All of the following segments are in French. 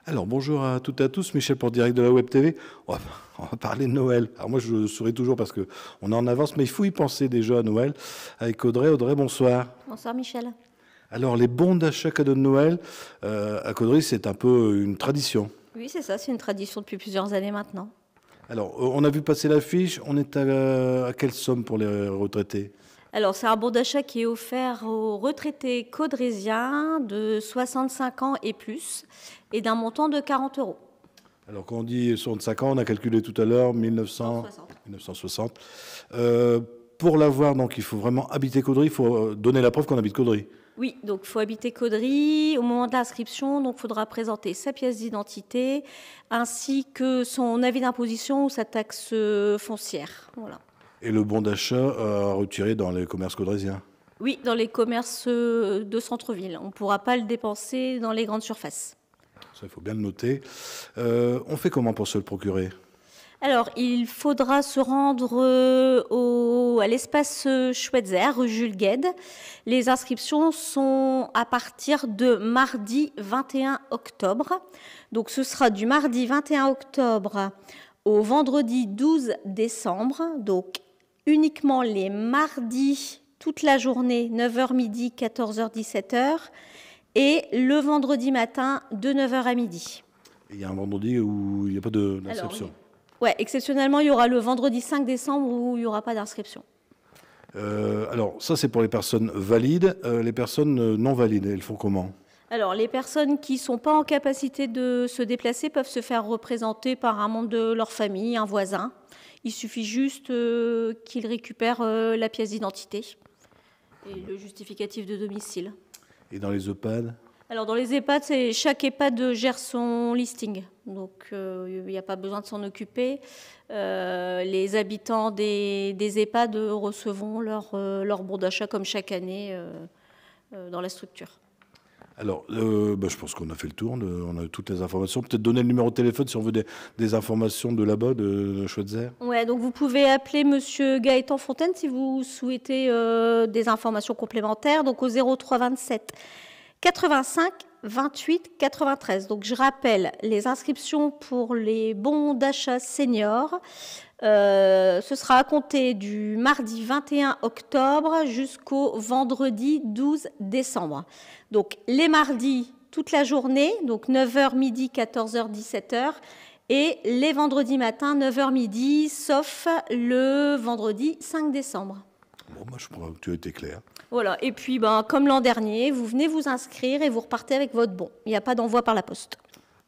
Alors, bonjour à toutes et à tous, Michel pour Direct de la Web TV. On va parler de Noël. Alors moi, je souris toujours parce qu'on est en avance, mais il faut y penser déjà à Noël. Avec Audrey. Audrey, bonsoir. Bonsoir Michel. Alors, les bons d'achat cadeaux de Noël, à Caudry, c'est un peu une tradition. Oui, c'est ça, c'est une tradition depuis plusieurs années maintenant. Alors, on a vu passer l'affiche. On est à quelle somme pour les retraités? Alors, c'est un bon d'achat qui est offert aux retraités caudrésiens de 65 ans et plus et d'un montant de 40 euros. Alors, quand on dit 65 ans, on a calculé tout à l'heure 1960. Pour l'avoir, donc, il faut vraiment habiter Caudry. Il faut donner la preuve qu'on habite Caudry. Oui, donc il faut habiter Caudry. Au moment de l'inscription, donc il faudra présenter sa pièce d'identité ainsi que son avis d'imposition ou sa taxe foncière. Voilà. Et le bon d'achat à retirer dans les commerces caudrésiens? Oui, dans les commerces de centre-ville. On ne pourra pas le dépenser dans les grandes surfaces. Ça, il faut bien le noter. On fait comment pour se le procurer? Alors, il faudra se rendre à l'espace Schweitzer, rue Jules Guesde. Les inscriptions sont à partir de mardi 21 octobre. Donc, ce sera du mardi 21 octobre au vendredi 12 décembre. Donc, uniquement les mardis, toute la journée, 9h midi, 14h, 17h. Et le vendredi matin, de 9h à midi. Il y a un vendredi où il n'y a pas d'inscription? Oui, exceptionnellement, il y aura le vendredi 5 décembre où il n'y aura pas d'inscription. Alors, ça, c'est pour les personnes valides. Les personnes non valides, elles font comment? Alors, les personnes qui ne sont pas en capacité de se déplacer peuvent se faire représenter par un membre de leur famille, un voisin. Il suffit juste qu'ils récupèrent la pièce d'identité et le justificatif de domicile. Et dans les EHPAD? Alors, dans les EHPAD, chaque EHPAD gère son listing. Donc, il n'y a pas besoin de s'en occuper. Les habitants des EHPAD recevront leur bon d'achat comme chaque année dans la structure. Alors, je pense qu'on a fait le tour, on a eu toutes les informations. Peut-être donner le numéro de téléphone si on veut des informations de là-bas, de Schweitzer. Ouais, donc vous pouvez appeler Monsieur Gaëtan Fontaine si vous souhaitez des informations complémentaires. Donc au 03 27 85 28 93. Donc je rappelle, les inscriptions pour les bons d'achat seniors, ce sera à compter du mardi 21 octobre jusqu'au vendredi 12 décembre. Donc les mardis, toute la journée, donc 9h midi, 14h, 17h, et les vendredis matin, 9h midi, sauf le vendredi 5 décembre. Bon, moi je crois que tu as été clair. Voilà, et puis comme l'an dernier, vous venez vous inscrire et vous repartez avec votre bon. Il n'y a pas d'envoi par la poste.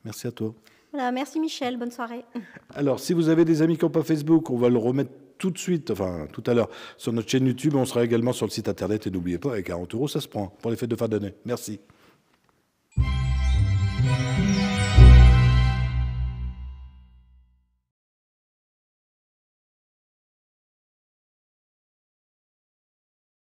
Merci à toi. Voilà, merci Michel, bonne soirée. Alors, si vous avez des amis qui n'ont pas Facebook, on va le remettre tout de suite, enfin tout à l'heure, sur notre chaîne YouTube. On sera également sur le site internet. Et n'oubliez pas, avec 40 €, ça se prend pour les fêtes de fin d'année. Merci.